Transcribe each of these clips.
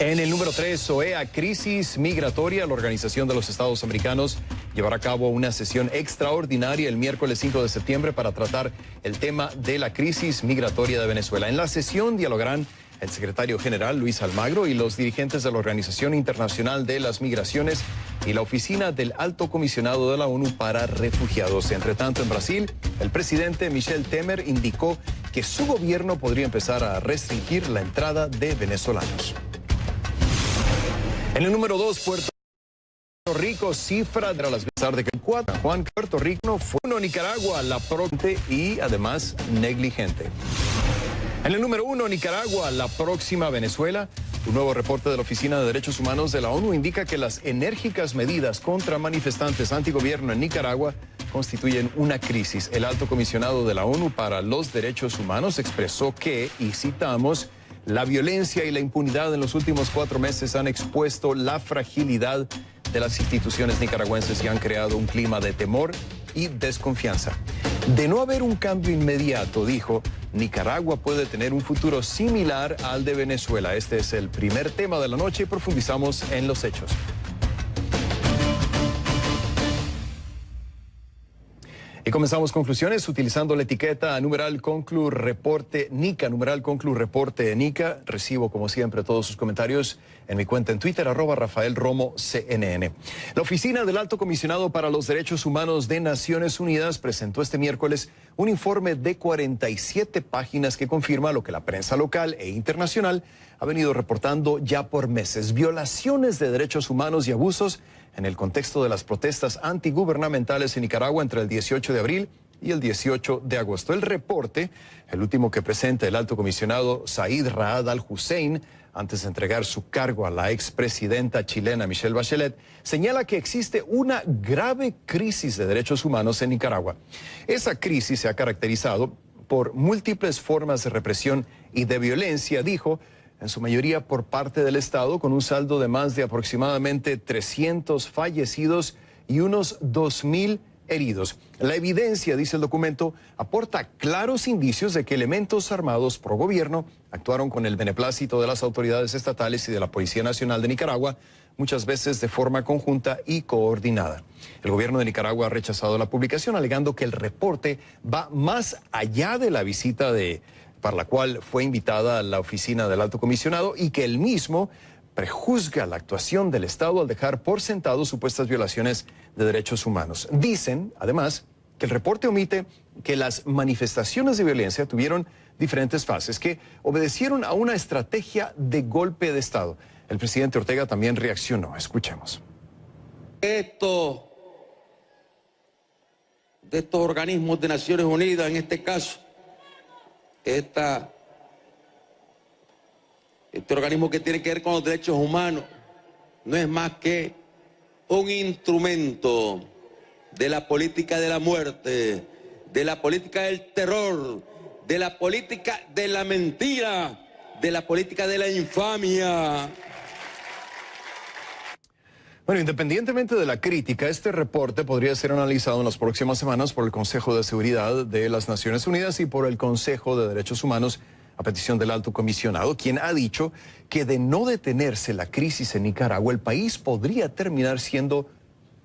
En el número 3, OEA, crisis migratoria. La Organización de los Estados Americanos llevará a cabo una sesión extraordinaria el miércoles 5 de septiembre para tratar el tema de la crisis migratoria de Venezuela. En la sesión dialogarán el secretario general Luis Almagro y los dirigentes de la Organización Internacional de las Migraciones y la Oficina del Alto Comisionado de la ONU para Refugiados. Entre tanto, en Brasil, el presidente Michel Temer indicó que su gobierno podría empezar a restringir la entrada de venezolanos. En el número 2, Puerto Rico, cifra de las pesar de que Juan Puerto Rico fue uno, Nicaragua, la próxima y además negligente. En el número 1, Nicaragua, la próxima Venezuela. Un nuevo reporte de la Oficina de Derechos Humanos de la ONU indica que las enérgicas medidas contra manifestantes antigobierno en Nicaragua constituyen una crisis. El alto comisionado de la ONU para los Derechos Humanos expresó que, y citamos, la violencia y la impunidad en los últimos 4 meses han expuesto la fragilidad de las instituciones nicaragüenses y han creado un clima de temor y desconfianza. De no haber un cambio inmediato, dijo, Nicaragua puede tener un futuro similar al de Venezuela. Este es el primer tema de la noche y profundizamos en los hechos. Y comenzamos conclusiones utilizando la etiqueta numeral conclu reporte Nica, numeral conclu reporte Nica. Recibo como siempre todos sus comentarios en mi cuenta en Twitter, @RafaelRomoCNN. La Oficina del Alto Comisionado para los Derechos Humanos de Naciones Unidas presentó este miércoles un informe de 47 páginas que confirma lo que la prensa local e internacional ha venido reportando ya por meses: violaciones de derechos humanos y abusos en el contexto de las protestas antigubernamentales en Nicaragua entre el 18 de abril y el 18 de agosto. El reporte, el último que presenta el alto comisionado Said Raad al-Hussein, antes de entregar su cargo a la expresidenta chilena Michelle Bachelet, señala que existe una grave crisis de derechos humanos en Nicaragua. Esa crisis se ha caracterizado por múltiples formas de represión y de violencia, dijo, en su mayoría por parte del Estado, con un saldo de más de aproximadamente 300 fallecidos y unos 2.000 heridos. La evidencia, dice el documento, aporta claros indicios de que elementos armados pro gobierno actuaron con el beneplácito de las autoridades estatales y de la Policía Nacional de Nicaragua, muchas veces de forma conjunta y coordinada. El gobierno de Nicaragua ha rechazado la publicación, alegando que el reporte va más allá de la visita para la cual fue invitada a la oficina del alto comisionado y que él mismo prejuzga la actuación del Estado al dejar por sentado supuestas violaciones de derechos humanos. Dicen, además, que el reporte omite que las manifestaciones de violencia tuvieron diferentes fases, que obedecieron a una estrategia de golpe de Estado. El presidente Ortega también reaccionó. Escuchemos. De estos organismos de Naciones Unidas, en este caso, este organismo que tiene que ver con los derechos humanos no es más que un instrumento de la política de la muerte, de la política del terror, de la política de la mentira, de la política de la infamia. Bueno, independientemente de la crítica, este reporte podría ser analizado en las próximas semanas por el Consejo de Seguridad de las Naciones Unidas y por el Consejo de Derechos Humanos a petición del alto comisionado, quien ha dicho que de no detenerse la crisis en Nicaragua, el país podría terminar siendo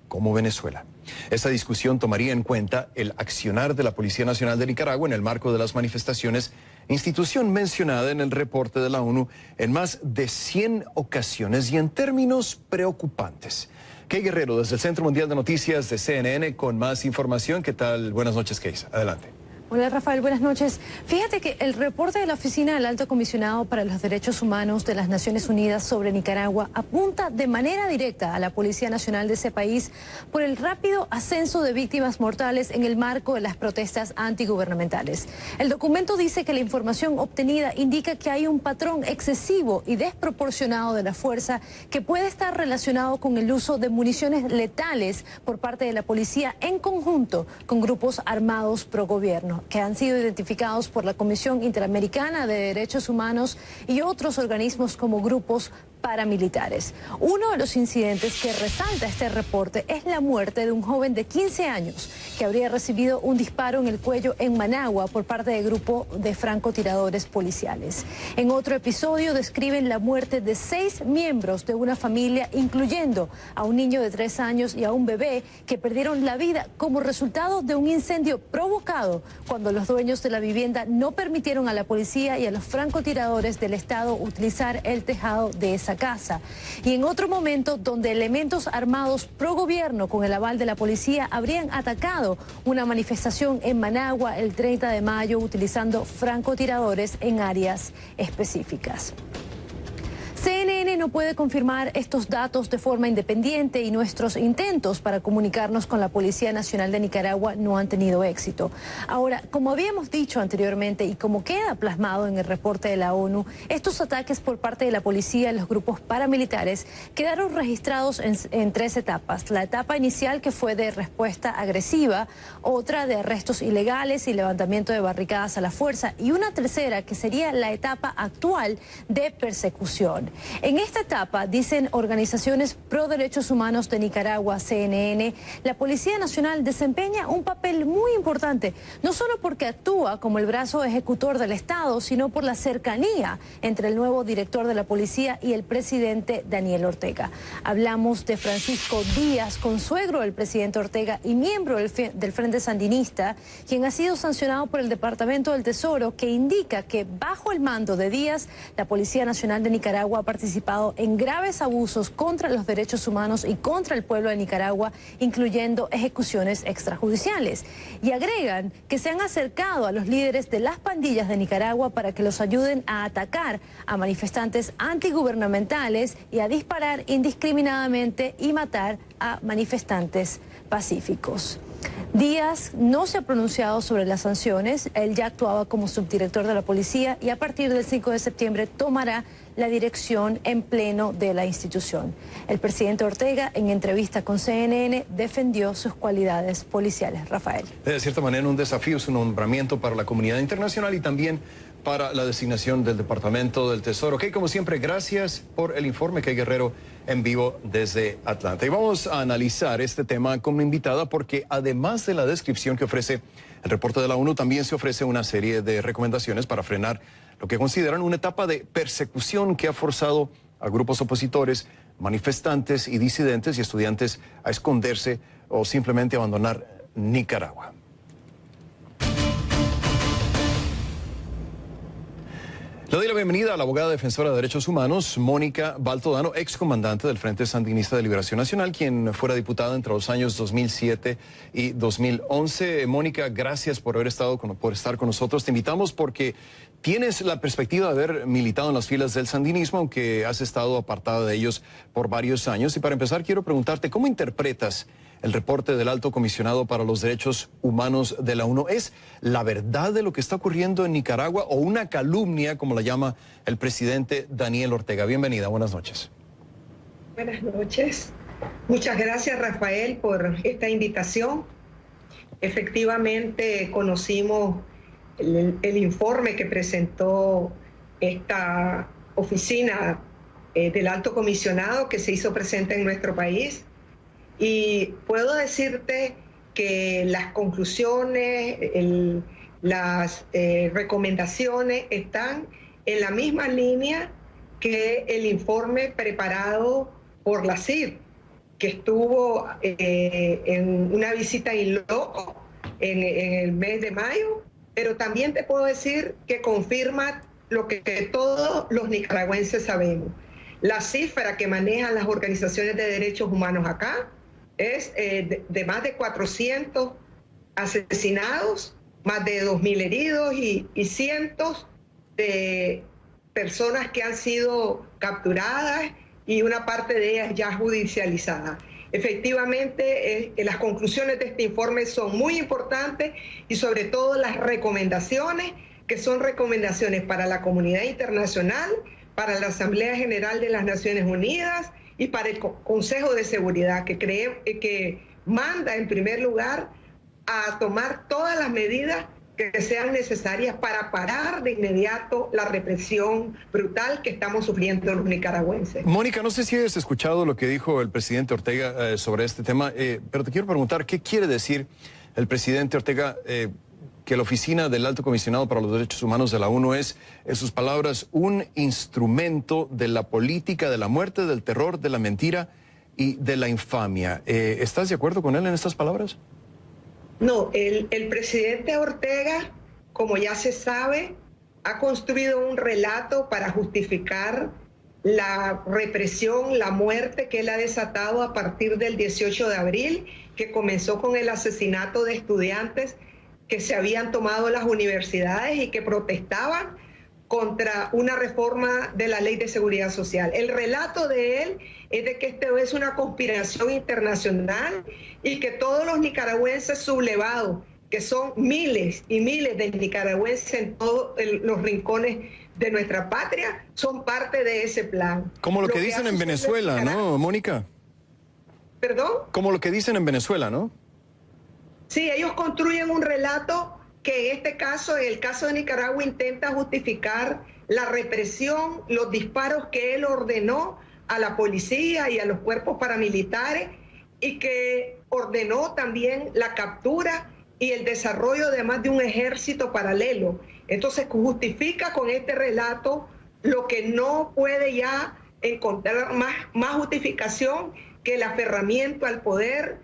como Venezuela. Esa discusión tomaría en cuenta el accionar de la Policía Nacional de Nicaragua en el marco de las manifestaciones, institución mencionada en el reporte de la ONU en más de 100 ocasiones y en términos preocupantes. Kay Guerrero, desde el Centro Mundial de Noticias de CNN, con más información. ¿Qué tal? Buenas noches, Kay. Adelante. Hola Rafael, buenas noches. Fíjate que el reporte de la Oficina del Alto Comisionado para los Derechos Humanos de las Naciones Unidas sobre Nicaragua apunta de manera directa a la Policía Nacional de ese país por el rápido ascenso de víctimas mortales en el marco de las protestas antigubernamentales. El documento dice que la información obtenida indica que hay un patrón excesivo y desproporcionado de la fuerza que puede estar relacionado con el uso de municiones letales por parte de la policía en conjunto con grupos armados pro gobierno. que han sido identificados por la Comisión Interamericana de Derechos Humanos y otros organismos como grupos paramilitares. Uno de los incidentes que resalta este reporte es la muerte de un joven de 15 años que habría recibido un disparo en el cuello en Managua por parte del grupo de francotiradores policiales. En otro episodio describen la muerte de 6 miembros de una familia, incluyendo a un niño de 3 años y a un bebé que perdieron la vida como resultado de un incendio provocado cuando los dueños de la vivienda no permitieron a la policía y a los francotiradores del Estado utilizar el tejado de esa casa. Y en otro momento donde elementos armados pro gobierno con el aval de la policía habrían atacado una manifestación en Managua el 30 de mayo utilizando francotiradores en áreas específicas. CNN no puede confirmar estos datos de forma independiente y nuestros intentos para comunicarnos con la Policía Nacional de Nicaragua no han tenido éxito. Ahora, como habíamos dicho anteriormente y como queda plasmado en el reporte de la ONU, estos ataques por parte de la policía y los grupos paramilitares quedaron registrados en 3 etapas. La etapa inicial, que fue de respuesta agresiva, otra de arrestos ilegales y levantamiento de barricadas a la fuerza, y una tercera que sería la etapa actual de persecución. En esta etapa, dicen organizaciones pro derechos humanos de Nicaragua, CNN, la Policía Nacional desempeña un papel muy importante, no solo porque actúa como el brazo ejecutor del Estado, sino por la cercanía entre el nuevo director de la policía y el presidente Daniel Ortega. Hablamos de Francisco Díaz, consuegro del presidente Ortega y miembro del Frente Sandinista, quien ha sido sancionado por el Departamento del Tesoro, que indica que bajo el mando de Díaz, la Policía Nacional de Nicaragua ha participado en graves abusos contra los derechos humanos y contra el pueblo de Nicaragua, incluyendo ejecuciones extrajudiciales. Y agregan que se han acercado a los líderes de las pandillas de Nicaragua para que los ayuden a atacar a manifestantes antigubernamentales y a disparar indiscriminadamente y matar a manifestantes pacíficos. Díaz no se ha pronunciado sobre las sanciones. Él ya actuaba como subdirector de la policía y a partir del 5 de septiembre tomará la dirección en pleno de la institución. El presidente Ortega, en entrevista con CNN, defendió sus cualidades policiales. Rafael. De cierta manera, un desafío, su nombramiento para la comunidad internacional y también para la designación del Departamento del Tesoro. Ok, como siempre, gracias por el informe, Kay Guerrero, en vivo desde Atlanta. Y vamos a analizar este tema con una invitada porque además de la descripción que ofrece el reporte de la ONU, también se ofrece una serie de recomendaciones para frenar lo que consideran una etapa de persecución que ha forzado a grupos opositores, manifestantes y disidentes y estudiantes a esconderse o simplemente abandonar Nicaragua. Le doy la bienvenida a la abogada defensora de derechos humanos, Mónica Baltodano, excomandante del Frente Sandinista de Liberación Nacional, quien fuera diputada entre los años 2007 y 2011. Mónica, gracias por estar con nosotros. Te invitamos porque tienes la perspectiva de haber militado en las filas del sandinismo, aunque has estado apartada de ellos por varios años. Y para empezar, quiero preguntarte, ¿cómo interpretas el reporte del Alto Comisionado para los Derechos Humanos de la ONU? ¿Es la verdad de lo que está ocurriendo en Nicaragua o una calumnia, como la llama el presidente Daniel Ortega? Bienvenida, buenas noches. Buenas noches. Muchas gracias, Rafael, por esta invitación. Efectivamente, conocimos el informe que presentó esta oficina del Alto Comisionado que se hizo presente en nuestro país. Y puedo decirte que las conclusiones, las recomendaciones están en la misma línea que el informe preparado por la CID, que estuvo en una visita in loco en el mes de mayo, pero también te puedo decir que confirma lo que todos los nicaragüenses sabemos. La cifra que manejan las organizaciones de derechos humanos acá es de más de 400 asesinados, más de 2.000 heridos y cientos de personas que han sido capturadas y una parte de ellas ya judicializadas. Efectivamente, las conclusiones de este informe son muy importantes y sobre todo las recomendaciones, que son recomendaciones para la comunidad internacional, para la Asamblea General de las Naciones Unidas y para el Consejo de Seguridad, que manda en primer lugar a tomar todas las medidas que sean necesarias para parar de inmediato la represión brutal que estamos sufriendo los nicaragüenses. Mónica, no sé si has escuchado lo que dijo el presidente Ortega sobre este tema, pero te quiero preguntar, ¿qué quiere decir el presidente Ortega que la Oficina del Alto Comisionado para los Derechos Humanos de la ONU es, en sus palabras, un instrumento de la política de la muerte, del terror, de la mentira y de la infamia? ¿Estás de acuerdo con él en estas palabras? No, el presidente Ortega, como ya se sabe, ha construido un relato para justificar la represión, la muerte que él ha desatado a partir del 18 de abril, que comenzó con el asesinato de estudiantes que se habían tomado las universidades y que protestaban contra una reforma de la Ley de Seguridad Social. El relato de él es de que esto es una conspiración internacional y que todos los nicaragüenses sublevados, que son miles y miles de nicaragüenses en todos los rincones de nuestra patria, son parte de ese plan. Como lo que dicen en Venezuela, ¿no, Mónica? ¿Perdón? Como lo que dicen en Venezuela, ¿no? Sí, ellos construyen un relato que en este caso, en el caso de Nicaragua, intenta justificar la represión, los disparos que él ordenó a la policía y a los cuerpos paramilitares y que ordenó también la captura y el desarrollo además de un ejército paralelo. Entonces justifica con este relato lo que no puede ya encontrar más justificación que el aferramiento al poder,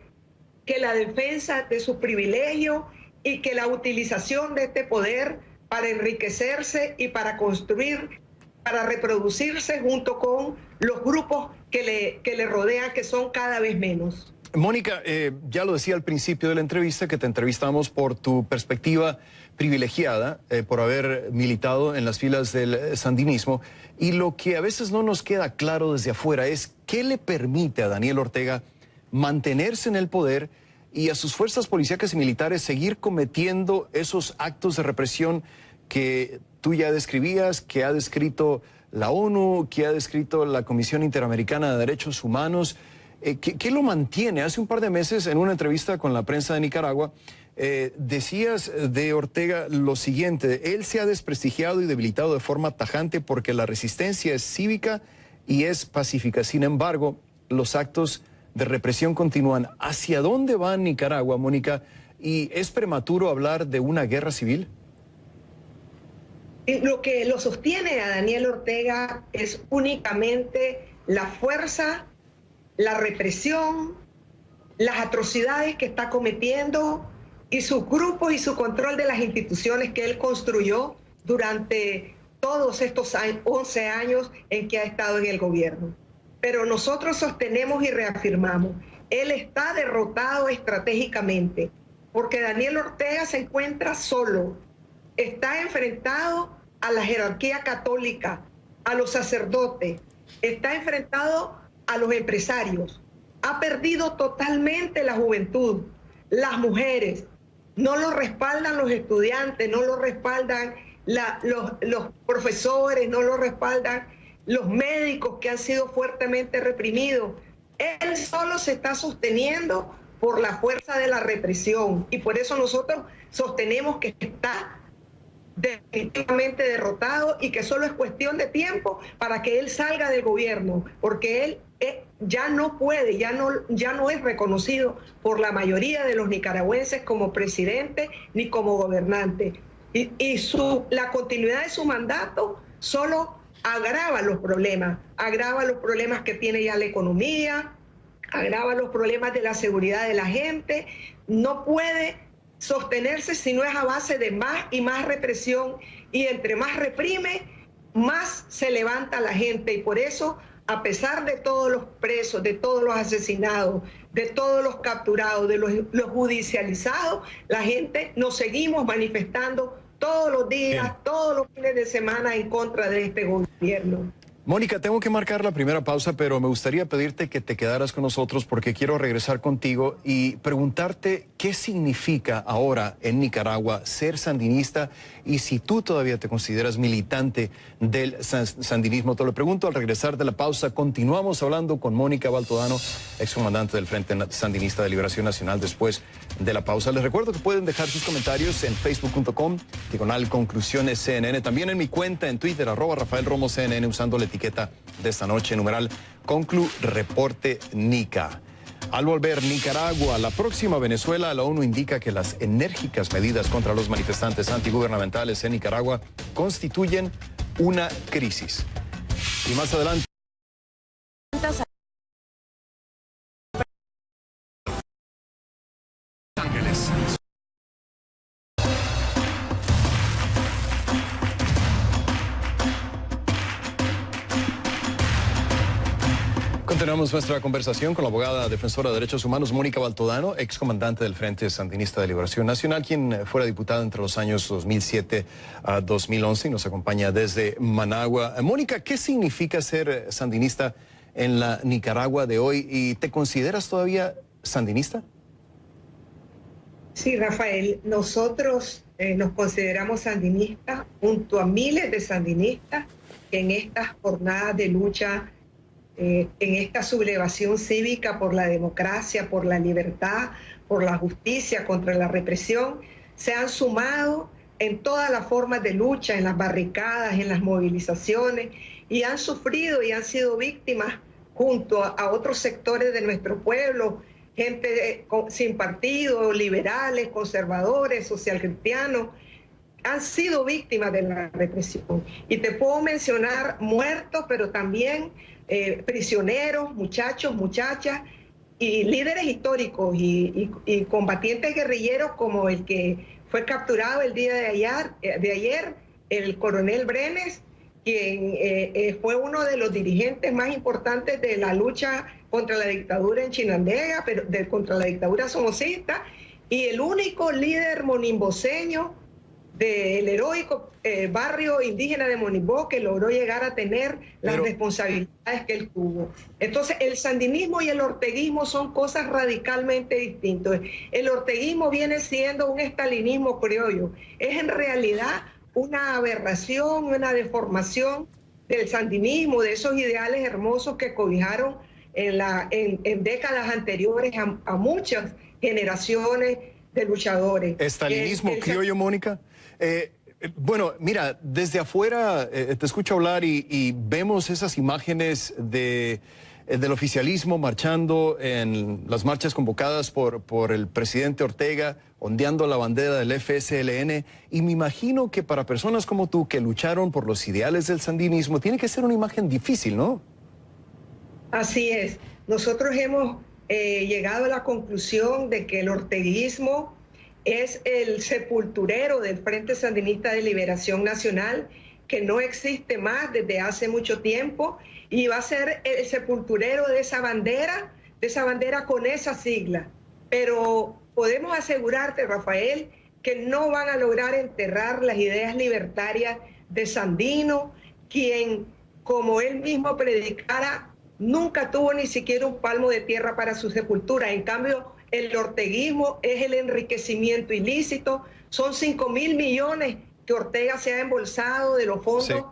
que la defensa de sus privilegios y que la utilización de este poder para enriquecerse y para construir, para reproducirse junto con los grupos que le rodean, que son cada vez menos. Mónica, ya lo decía al principio de la entrevista, que te entrevistamos por tu perspectiva privilegiada, por haber militado en las filas del sandinismo, y lo que a veces no nos queda claro desde afuera es qué le permite a Daniel Ortega mantenerse en el poder y a sus fuerzas policíacas y militares seguir cometiendo esos actos de represión que tú ya describías, que ha descrito la ONU, que ha descrito la Comisión Interamericana de Derechos Humanos. ¿Qué lo mantiene? Hace un par de meses, en una entrevista con la prensa de Nicaragua, decías de Ortega lo siguiente: él se ha desprestigiado y debilitado de forma tajante porque la resistencia es cívica y es pacífica. Sin embargo, los actos de represión continúan. ¿Hacia dónde va Nicaragua, Mónica? ¿Y es prematuro hablar de una guerra civil? Lo que lo sostiene a Daniel Ortega es únicamente la fuerza, la represión, las atrocidades que está cometiendo y sus grupos y su control de las instituciones que él construyó durante todos estos 11 años en que ha estado en el gobierno. Pero nosotros sostenemos y reafirmamos, él está derrotado estratégicamente, porque Daniel Ortega se encuentra solo, está enfrentado a la jerarquía católica, a los sacerdotes, está enfrentado a los empresarios, ha perdido totalmente la juventud, las mujeres, no lo respaldan los estudiantes, no lo respaldan los profesores, no lo respaldan los médicos que han sido fuertemente reprimidos. Él solo se está sosteniendo por la fuerza de la represión y por eso nosotros sostenemos que está definitivamente derrotado y que solo es cuestión de tiempo para que él salga del gobierno, porque él ya no puede, ya no es reconocido por la mayoría de los nicaragüenses como presidente ni como gobernante. Y la continuidad de su mandato solo agrava los problemas que tiene ya la economía, agrava los problemas de la seguridad de la gente. No puede sostenerse si no es a base de más y más represión, y entre más reprime, más se levanta la gente. Y por eso, a pesar de todos los presos, de todos los asesinados, de todos los capturados, de los judicializados, la gente nos seguimos manifestando todos los días, todos los fines de semana en contra de este gobierno. Mónica, tengo que marcar la primera pausa, pero me gustaría pedirte que te quedaras con nosotros porque quiero regresar contigo y preguntarte qué significa ahora en Nicaragua ser sandinista y si tú todavía te consideras militante del sandinismo. Te lo pregunto al regresar de la pausa. Continuamos hablando con Mónica Baltodano, excomandante del Frente Sandinista de Liberación Nacional, después de la pausa. Les recuerdo que pueden dejar sus comentarios en facebook.com/conclusionesCNN, también en mi cuenta en Twitter, @RafaelRomoCNN, usando la etiqueta de esta noche, numeral Conclu Reporte Nica. Al volver Nicaragua, la próxima Venezuela, la ONU indica que las enérgicas medidas contra los manifestantes antigubernamentales en Nicaragua constituyen una crisis. Y más adelante... Continuamos nuestra conversación con la abogada defensora de derechos humanos Mónica Baltodano, excomandante del Frente Sandinista de Liberación Nacional, quien fuera diputada entre los años 2007 a 2011 y nos acompaña desde Managua. Mónica, ¿qué significa ser sandinista en la Nicaragua de hoy y te consideras todavía sandinista? Sí, Rafael, nosotros nos consideramos sandinistas junto a miles de sandinistas que en estas jornadas de lucha, en esta sublevación cívica por la democracia, por la libertad, por la justicia, contra la represión, se han sumado en todas las formas de lucha, en las barricadas, en las movilizaciones, y han sufrido y han sido víctimas junto a otros sectores de nuestro pueblo, gente sin partido, liberales, conservadores, socialcristianos, han sido víctimas de la represión. Y te puedo mencionar muertos, pero también prisioneros, muchachos, muchachas, y líderes históricos y combatientes guerrilleros como el que fue capturado el día de ayer, el coronel Brenes, quien fue uno de los dirigentes más importantes de la lucha contra la dictadura en Chinandega, pero contra la dictadura somocista, y el único líder monimboceño del heroico barrio indígena de Monimbó que logró llegar a tener las responsabilidades que él tuvo. Entonces, el sandinismo y el orteguismo son cosas radicalmente distintas. El orteguismo viene siendo un estalinismo criollo. Es en realidad una aberración, una deformación del sandinismo, de esos ideales hermosos que cobijaron en décadas anteriores a muchas generaciones de luchadores. ¿Estalinismo criollo, Mónica? Bueno, mira, desde afuera te escucho hablar y vemos esas imágenes del oficialismo marchando en las marchas convocadas por el presidente Ortega, ondeando la bandera del FSLN, y me imagino que para personas como tú que lucharon por los ideales del sandinismo, tiene que ser una imagen difícil, ¿no? Así es. Nosotros hemos llegado a la conclusión de que el orteguismo es el sepulturero del Frente Sandinista de Liberación Nacional, que no existe más desde hace mucho tiempo, y va a ser el sepulturero de esa bandera con esa sigla. Pero podemos asegurarte, Rafael, que no van a lograr enterrar las ideas libertarias de Sandino, quien, como él mismo predicara, nunca tuvo ni siquiera un palmo de tierra para su sepultura. En cambio, el orteguismo es el enriquecimiento ilícito. Son 5.000 millones que Ortega se ha embolsado de los fondos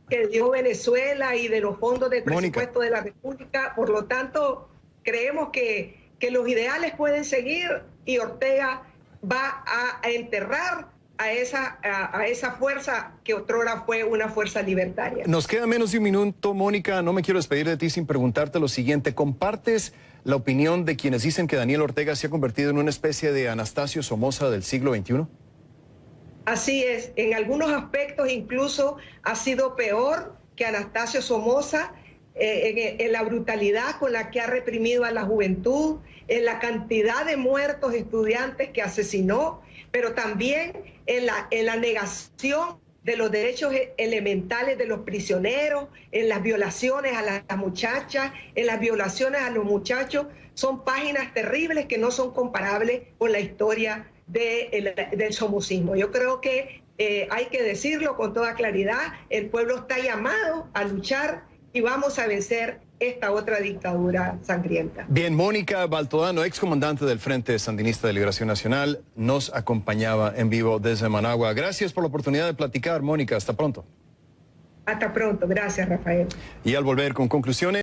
que dio Venezuela y de los fondos del presupuesto de la República. Por lo tanto, creemos que los ideales pueden seguir y Ortega va a enterrar a esa fuerza que otrora fue una fuerza libertaria. Nos queda menos de un minuto, Mónica. No me quiero despedir de ti sin preguntarte lo siguiente. ¿Compartes la opinión de quienes dicen que Daniel Ortega se ha convertido en una especie de Anastasio Somoza del siglo XXI? Así es. En algunos aspectos incluso ha sido peor que Anastasio Somoza, en la brutalidad con la que ha reprimido a la juventud, en la cantidad de muertos estudiantes que asesinó, pero también en la negación de los derechos elementales de los prisioneros, en las violaciones a las muchachas, en las violaciones a los muchachos. Son páginas terribles que no son comparables con la historia del somocismo. Yo creo que hay que decirlo con toda claridad, el pueblo está llamado a luchar y vamos a vencer esta otra dictadura sangrienta. Bien, Mónica Baltodano, excomandante del Frente Sandinista de Liberación Nacional, nos acompañaba en vivo desde Managua. Gracias por la oportunidad de platicar, Mónica. Hasta pronto. Hasta pronto. Gracias, Rafael. Y al volver con conclusiones.